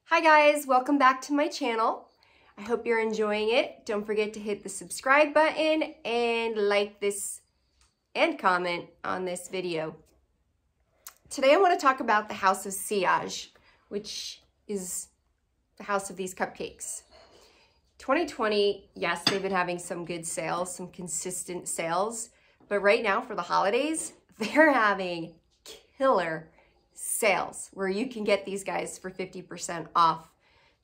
Hi guys, welcome back to my channel. I hope you're enjoying it. Don't forget to hit the subscribe button and like this and comment on this video. Today I want to talk about the Hauts of SILLAGE, which is the house of these cupcakes. 2020, yes, they've been having some good sales, some consistent sales, but right now for the holidays, they're having killer sales where you can get these guys for 50% off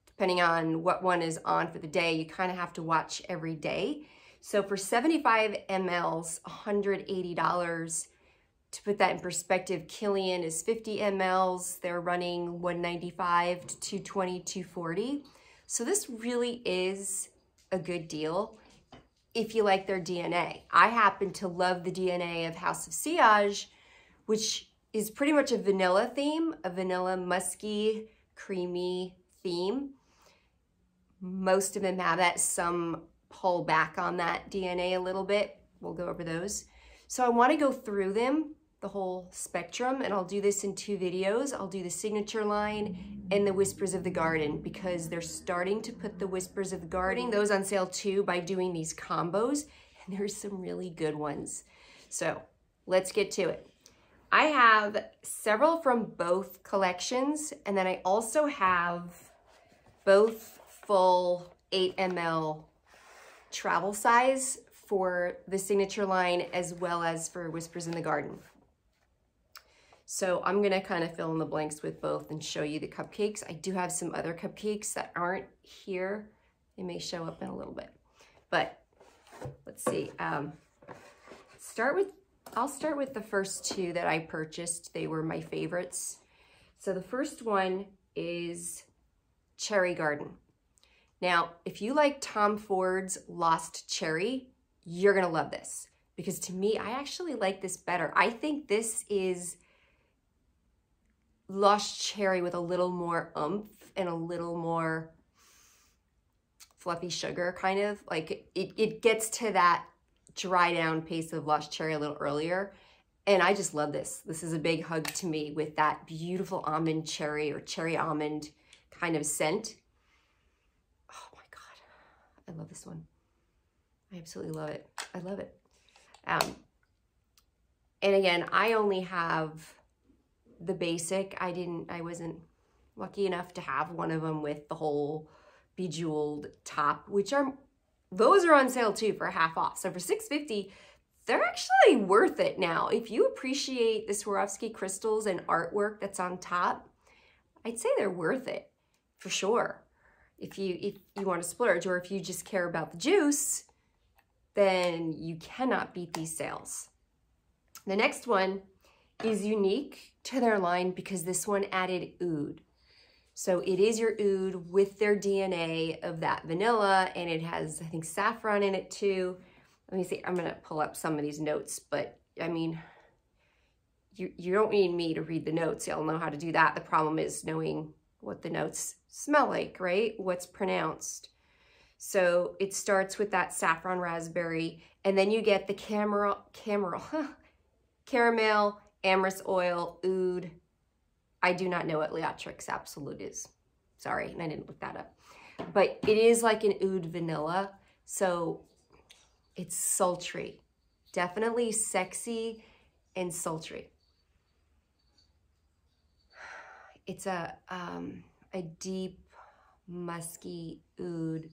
depending on what one is on for the day. You kind of have to watch every day. So for 75 mLs, $180. To put that in perspective, Kilian is 50 mLs. They're running $195 to $220, $240. So this really is a good deal if you like their DNA. I happen to love the DNA of Hauts of SILLAGE, which is pretty much a vanilla theme, a vanilla musky, creamy theme. Most of them have that. Some pull back on that DNA a little bit. We'll go over those. So I want to go through them, the whole spectrum, and I'll do this in 2 videos. I'll do the signature line and the Whispers of the Garden because they're starting to put the Whispers of the Garden, those on sale too, by doing these combos, and there's some really good ones. So let's get to it. I have several from both collections, and then I also have both full 8 ml travel size for the signature line as well as for Whispers in the Garden. So I'm gonna kind of fill in the blanks with both and show you the cupcakes. I do have some other cupcakes that aren't here. They may show up in a little bit, but let's see. I'll start with the first 2 that I purchased. They were my favorites. So the first one is Cherry Garden. Now, if you like Tom Ford's Lost Cherry, you're gonna love this because to me, I actually like this better. I think this is Lost Cherry with a little more oomph and a little more fluffy sugar, kind of. Like it gets to that dry down pace of Lost Cherry a little earlier. And I just love this. This is a big hug to me with that beautiful almond cherry or cherry almond kind of scent. Oh my God, I love this one. I absolutely love it. I love it. And again, I only have the basic. I wasn't lucky enough to have one of them with the whole bejeweled top, those are on sale too for half off. So for $6.50, they're actually worth it now. If you appreciate the Swarovski crystals and artwork that's on top, I'd say they're worth it for sure. If you want to splurge, or if you just care about the juice, then you cannot beat these sales. The next one is unique to their line because this one added oud. So it is your oud with their DNA of that vanilla, and it has, I think, saffron in it too. Let me see, I'm gonna pull up some of these notes, but I mean, you don't need me to read the notes. Y'all know how to do that. The problem is knowing what the notes smell like, right? What's pronounced. So it starts with that saffron raspberry, and then you get the caramel, amorous oil, oud. I do not know what Leatrix Absolute is. Sorry, and I didn't look that up. But it is like an oud vanilla, so it's sultry. Definitely sexy and sultry. It's a deep, musky oud.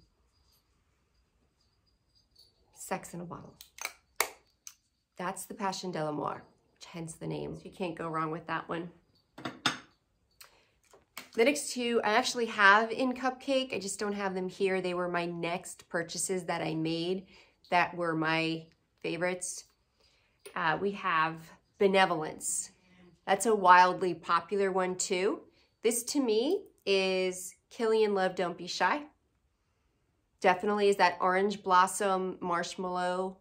Sex in a bottle. That's the Passion de l'Amour, hence the name. So you can't go wrong with that one. The next 2 I actually have in cupcake. I just don't have them here. They were my next purchases that I made that were my favorites. We have Benevolence. That's a wildly popular one too. This to me is Kilian Love Don't Be Shy. Definitely is that orange blossom marshmallow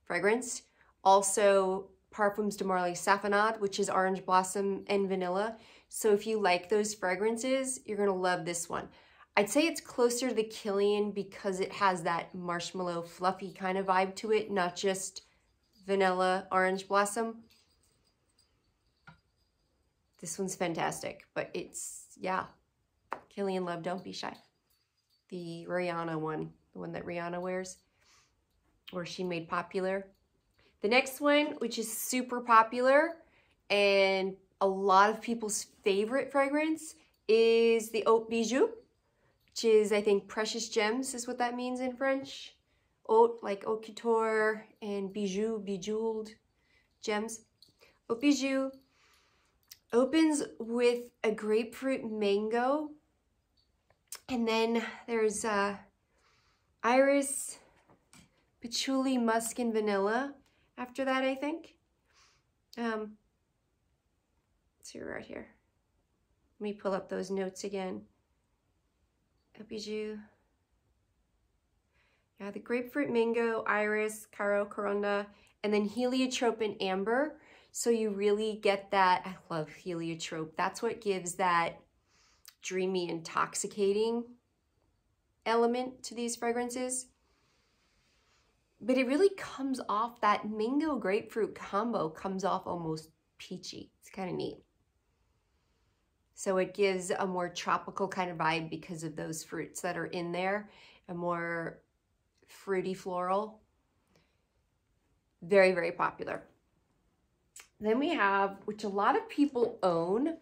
fragrance. Also Parfums de Marly Saffronade, which is orange blossom and vanilla. So if you like those fragrances, you're gonna love this one. I'd say it's closer to the Kilian because it has that marshmallow fluffy kind of vibe to it, not just vanilla orange blossom. This one's fantastic, but it's, yeah, Killian Love, Don't Be Shy. The Rihanna one, the one that Rihanna wears, or she made popular. The next one, which is super popular and a lot of people's favorite fragrance, is the Oat Bijou, which is, I think, precious gems is what that means in French. Haute, like haute couture, and bijou, bejeweled gems. Oat Bijou opens with a grapefruit mango, and then there's iris, patchouli, musk, and vanilla after that, I think. Let's see, right here. Let me pull up those notes again. Oat Bijou. Yeah, the grapefruit, mango, iris, caro, corona, and then heliotrope and amber. So you really get that. I love heliotrope. That's what gives that dreamy, intoxicating element to these fragrances. But it really comes off, that mango grapefruit combo comes off almost peachy. It's kind of neat. So it gives a more tropical kind of vibe because of those fruits that are in there, a more fruity floral. Very, very popular. Then we have, which a lot of people own,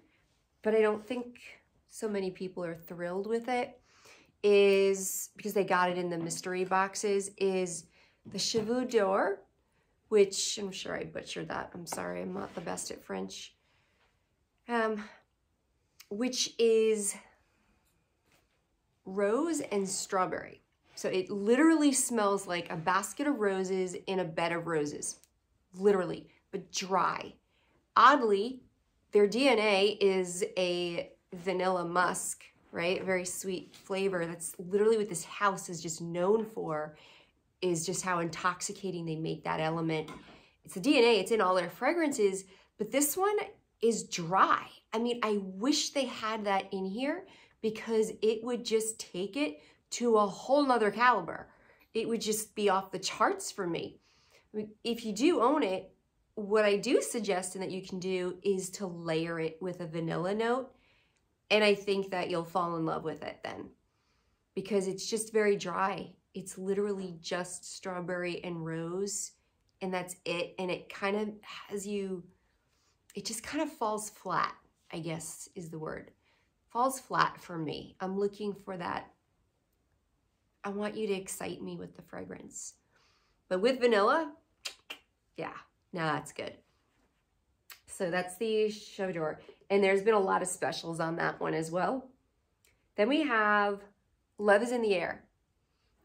but I don't think so many people are thrilled with it, is because they got it in the mystery boxes, is the Chevaux D'or, which I'm sure I butchered that. I'm sorry, I'm not the best at French. Which is rose and strawberry. So it literally smells like a basket of roses in a bed of roses, literally, but dry. Oddly, their DNA is a vanilla musk, right? A very sweet flavor. That's literally what this house is just known for, is just how intoxicating they make that element. It's the DNA, it's in all their fragrances, but this one is dry. I mean, I wish they had that in here because it would just take it to a whole nother caliber. It would just be off the charts for me. I mean, if you do own it, what I do suggest and that you can do is to layer it with a vanilla note. And I think that you'll fall in love with it then, because it's just very dry. It's literally just strawberry and rose, and that's it. And it kind of has you, it just kind of falls flat, I guess is the word. Falls flat for me. I'm looking for that. I want you to excite me with the fragrance. But with vanilla, yeah, now that's good. So that's the Shavudor. And there's been a lot of specials on that one as well. Then we have Love is in the Air.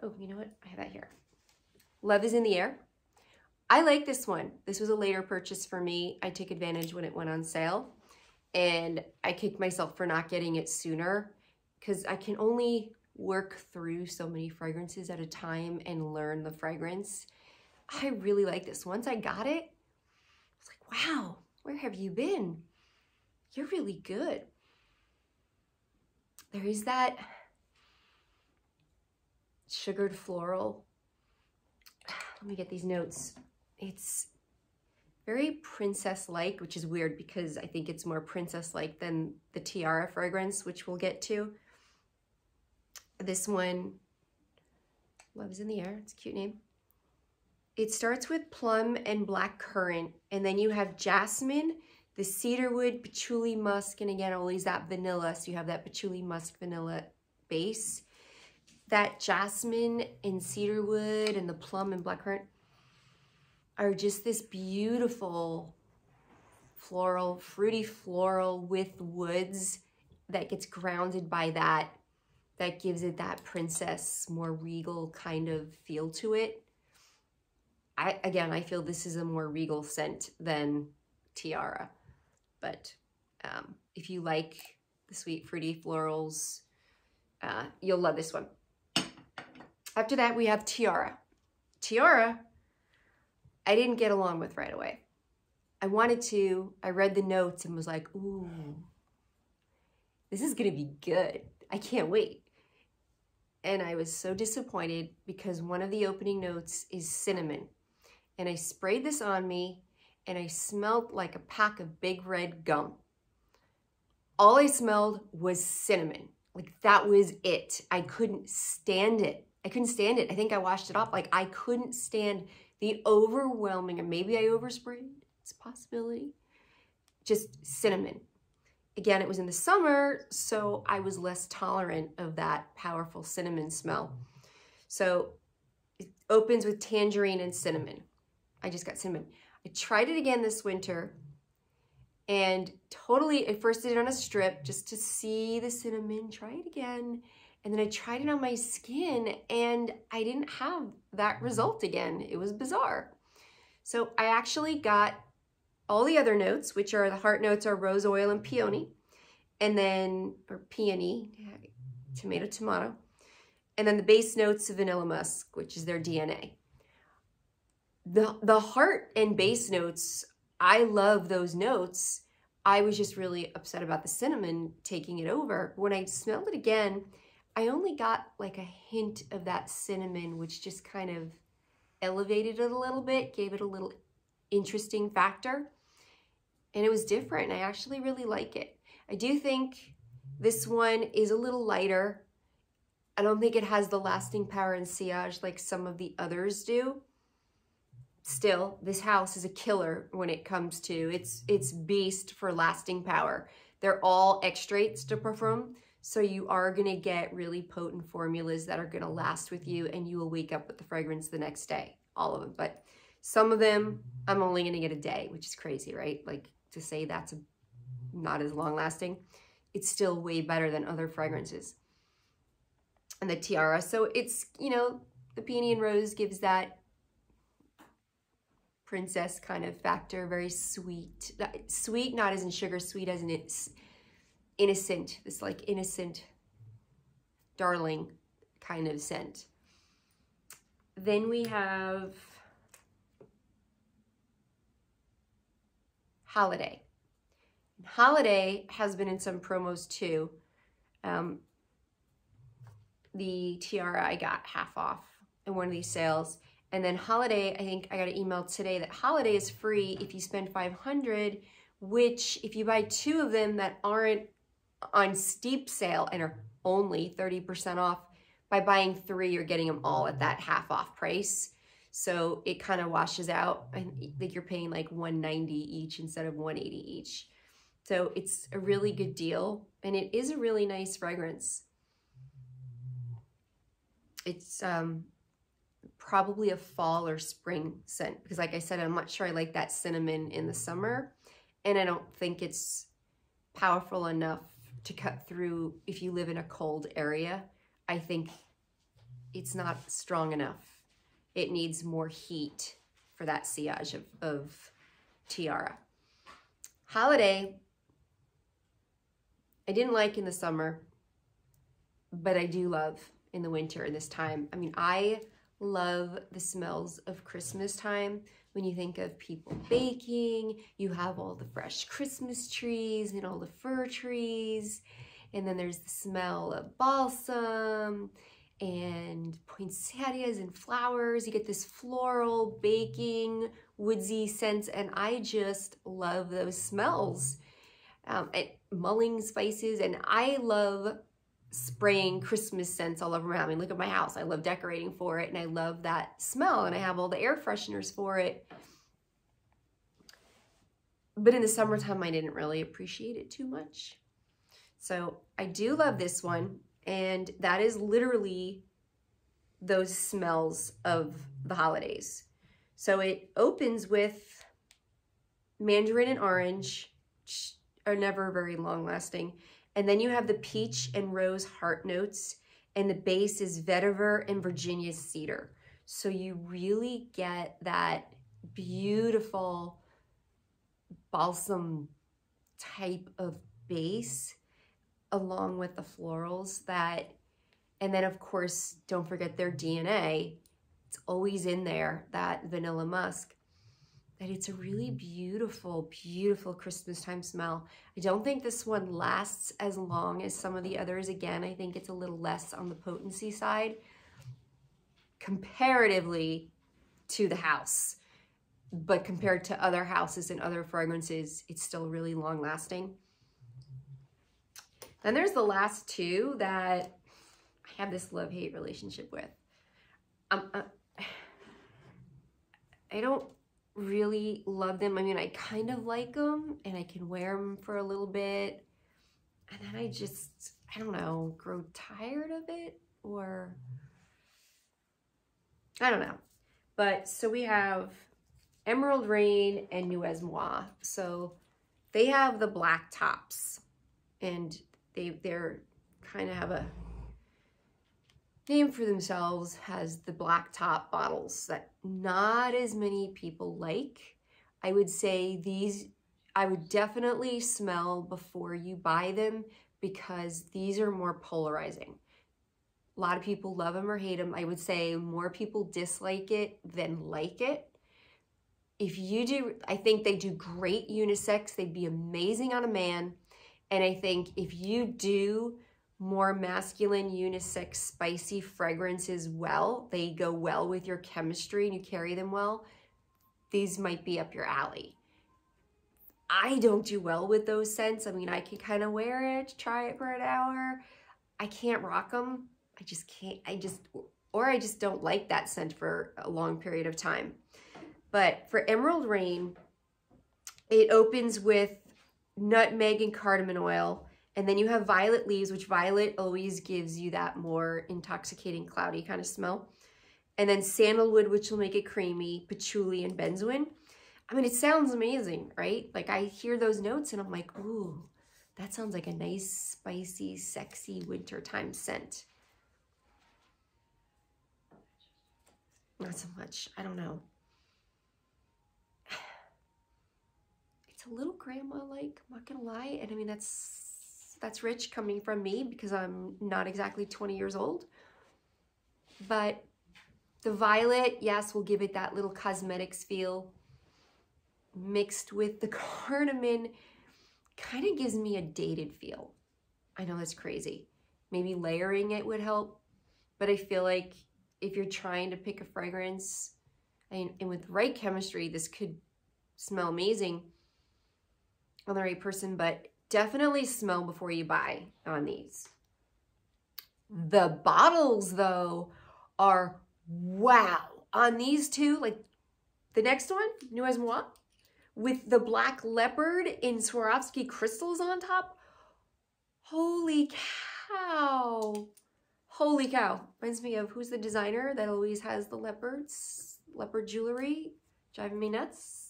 Oh, you know what? I have that here. Love is in the Air. I like this one. This was a later purchase for me. I took advantage when it went on sale. And I kicked myself for not getting it sooner because I can only work through so many fragrances at a time and learn the fragrance. I really like this. Once I got it, I was like, wow, where have you been? You're really good. There is that sugared floral. Let me get these notes. It's very princess-like, which is weird because I think it's more princess-like than the Tiara fragrance, which we'll get to. This one, Love is in the Air, it's a cute name. It starts with plum and black currant, and then you have jasmine, the cedarwood, patchouli, musk, and again, always that vanilla, so you have that patchouli, musk, vanilla base. That jasmine and cedarwood and the plum and blackcurrant are just this beautiful floral, fruity floral with woods that gets grounded by that. That gives it that princess, more regal kind of feel to it. Again, I feel this is a more regal scent than Tiara. But if you like the sweet, fruity florals, you'll love this one. After that, we have Tiara. Tiara, I didn't get along with right away. I wanted to, I read the notes and was like, ooh, this is gonna be good. I can't wait. And I was so disappointed because one of the opening notes is cinnamon. And I sprayed this on me and I smelled like a pack of big red gum. All I smelled was cinnamon. Like that was it. I couldn't stand it. I couldn't stand it. I think I washed it off. Like I couldn't stand the overwhelming, and maybe I oversprayed, it's a possibility, just cinnamon. Again, it was in the summer, so I was less tolerant of that powerful cinnamon smell. So it opens with tangerine and cinnamon. I just got cinnamon. I tried it again this winter and totally, at first did it on a strip just to see the cinnamon, try it again. And then I tried it on my skin and I didn't have that result again. It was bizarre. So I actually got all the other notes, which are the heart notes are rose oil and peony, and then, or peony, tomato. And then the base notes of vanilla musk, which is their DNA. The heart and base notes, I love those notes. I was just really upset about the cinnamon taking it over. When I smelled it again, I only got like a hint of that cinnamon, which just kind of elevated it a little bit, gave it a little interesting factor. And it was different. I actually really like it. I do think this one is a little lighter. I don't think it has the lasting power and sillage like some of the others do. Still, this house is a killer when it comes to its beast for lasting power. They're all extraits de parfum, so you are gonna get really potent formulas that are gonna last with you, and you will wake up with the fragrance the next day, all of them. But some of them, I'm only gonna get a day, which is crazy, right? Like to say that's not as long lasting, it's still way better than other fragrances. And the Tiara, so it's, you know, the peony and rose gives that princess kind of factor, very sweet. Sweet, not as in sugar, sweet as in it's innocent, this like innocent, darling kind of scent. Then we have Holiday. Holiday has been in some promos too. The Tiara I got half off in one of these sales. And then Holiday, I think I got an email today that Holiday is free if you spend $500, which if you buy 2 of them that aren't on steep sale and are only 30% off, by buying 3, you're getting them all at that half off price. So it kind of washes out. I think you're paying like $190 each instead of $180 each. So it's a really good deal, and it is a really nice fragrance. It's probably a fall or spring scent, because like I said, I'm not sure I like that cinnamon in the summer, and I don't think it's powerful enough to cut through if you live in a cold area. I think it's not strong enough. It needs more heat for that sillage of Tiara. Holiday, I didn't like in the summer, but I do love in the winter and this time. I mean, I love the smells of Christmas time. When you think of people baking, you have all the fresh Christmas trees and all the fir trees. And then there's the smell of balsam and poinsettias and flowers. You get this floral, baking, woodsy scents, and I just love those smells. And mulling spices, and I love spraying Christmas scents all over my house. I mean, look at my house. I love decorating for it, and I love that smell, and I have all the air fresheners for it. But in the summertime, I didn't really appreciate it too much. So I do love this one, and that is literally those smells of the holidays. So it opens with mandarin and orange, which are never very long lasting. And then you have the peach and rose heart notes, and the base is vetiver and Virginia cedar. So you really get that beautiful balsam type of base along with the florals that, and then of course, don't forget their DNA. It's always in there, that vanilla musk. That it's a really beautiful, beautiful Christmas time smell. I don't think this one lasts as long as some of the others. Again, I think it's a little less on the potency side comparatively to the house. But compared to other houses and other fragrances, it's still really long lasting. Then there's the last two that I have this love-hate relationship with. I don't really love them. I mean, I kind of like them and I can wear them for a little bit. And then I don't know, grow tired of it, or I don't know. But so we have Emerald Rain and Nouez Moi. So they have the black tops, and they're kind of have a name for themselves, has the black top bottles that not as many people like. I would say these, I would definitely smell before you buy them, because these are more polarizing. A lot of people love them or hate them. I would say more people dislike it than like it. If you do, I think they do great unisex. They'd be amazing on a man. And I think if you do more masculine, unisex, spicy fragrances well, they go well with your chemistry and you carry them well, these might be up your alley. I don't do well with those scents. I mean, I can kind of wear it, try it for an hour. I can't rock them. I just can't, or I just don't like that scent for a long period of time. But for Emerald Rain, it opens with nutmeg and cardamom oil. And then you have violet leaves, which violet always gives you that more intoxicating, cloudy kind of smell. And then sandalwood, which will make it creamy, patchouli, and benzoin. I mean, it sounds amazing, right? Like, I hear those notes and I'm like, ooh, that sounds like a nice, spicy, sexy wintertime scent. Not so much, I don't know. It's a little grandma-like, I'm not gonna lie. And I mean, that's rich coming from me because I'm not exactly 20 years old. But the violet, yes, will give it that little cosmetics feel. Mixed with the cardamom, kind of gives me a dated feel. I know that's crazy. Maybe layering it would help, but I feel like if you're trying to pick a fragrance, and with the right chemistry, this could smell amazing on the right person, but definitely smell before you buy on these. The bottles, though, are wow. On these two, like the next one, Nouez Moi, with the black leopard in Swarovski crystals on top. Holy cow. Holy cow. Reminds me of, who's the designer that always has the leopards? Leopard jewelry. Driving me nuts.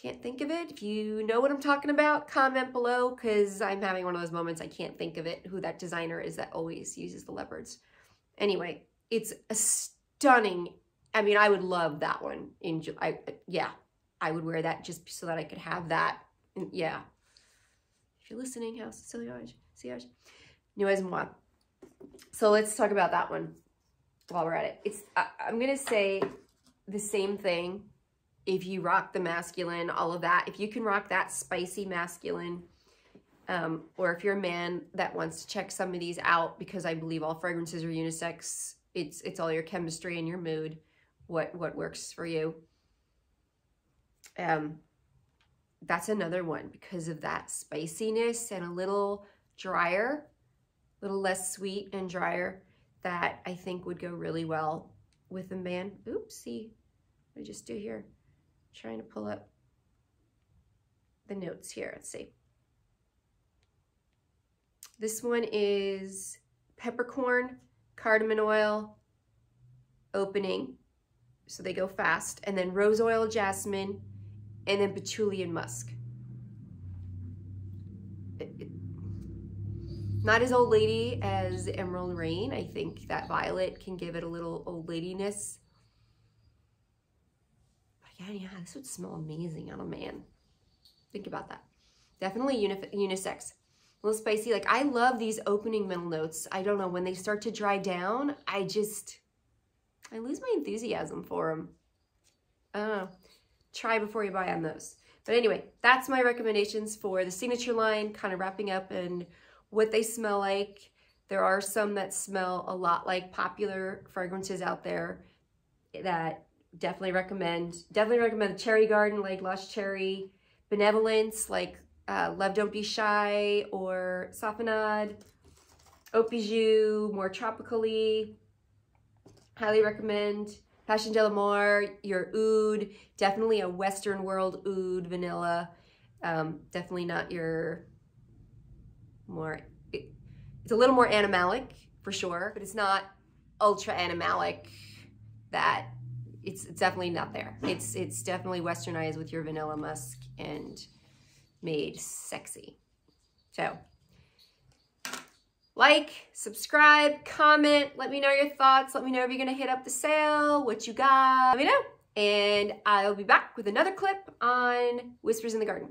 Can't think of it. If you know what I'm talking about, comment below, because I'm having one of those moments. I can't think of it, who that designer is that always uses the leopards. Anyway, it's a stunning, I mean, I would love that one. Yeah, I would wear that just so that I could have that. And yeah. If you're listening, Hauts Bijoux, Nouez Moi. So let's talk about that one while we're at it. I'm going to say the same thing. If you rock the masculine, all of that, if you can rock that spicy masculine, or if you're a man that wants to check some of these out, because I believe all fragrances are unisex, it's all your chemistry and your mood, what works for you. That's another one because of that spiciness and a little drier, a little less sweet and drier, that I think would go really well with a man. Oopsie, what did I just do here? Trying to pull up the notes here. Let's see. This one is peppercorn, cardamom oil, opening, so they go fast, and then rose oil, jasmine, and then patchouli and musk. Not as old lady as Emerald Rain. I think that violet can give it a little old ladiness. Yeah, this would smell amazing on a man. Think about that. Definitely unisex. A little spicy. Like, I love these opening middle notes. I don't know, when they start to dry down, I lose my enthusiasm for them. I don't know. Try before you buy on those. But anyway, that's my recommendations for the signature line, kind of wrapping up and what they smell like. There are some that smell a lot like popular fragrances out there that definitely recommend the Cherry Garden, like Lush Cherry, Benevolence, like Love Don't Be Shy or Safanade. Oat Bijou, more tropically. Highly recommend. Passion de l'Amour, your oud. Definitely a Western world oud vanilla. Definitely not your more, it's a little more animalic for sure, but it's not ultra animalic that it's definitely not there. It's definitely westernized with your vanilla musk and made sexy. So like, subscribe, comment, let me know your thoughts. Let me know if you're gonna hit up the sale, what you got, let me know. And I'll be back with another clip on Whispers in the Garden.